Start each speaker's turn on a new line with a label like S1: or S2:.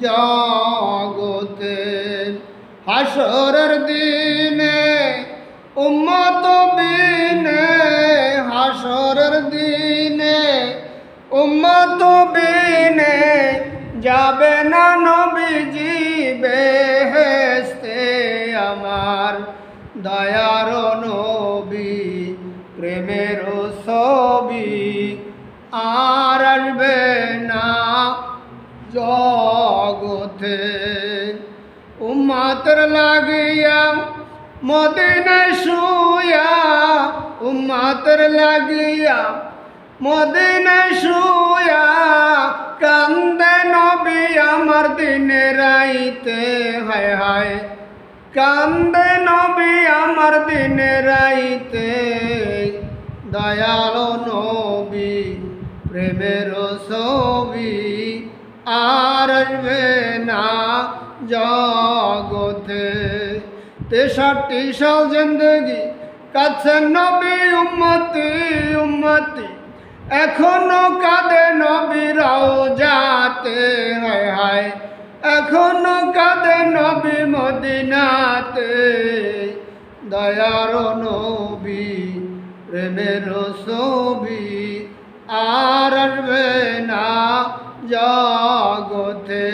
S1: জগতে। হাসরের দিনে উম্মত বিনে, হাসরের দিনে উম্মত বিনে যাবে না নবীজি বেহেশতে। আমার দয়ার নবী প্রেমের ছবি আর আসবে না জগতে। উম্মতের লাগিয়া মদিনায় শুয়া, উম্মতের লাগিয়া মদিনায় শুয়া কান্দে নবী আমার দিনে রাইতে। হায় হায় কান্দে নবী আমার দিনে রাইতে। দয়াল নবী প্রেমের ছবি আর আসবে না জগতে। 63 সাল জিন্দগি কাছেন নবী উম্মতি উম্মতি, এখনো কাঁদে নবী রওজাতে। হায় হায় এখনো কাঁদে নবী মদিনাতে। দয়ার নবী প্রেমের ছবি আর আসবে না জগতে।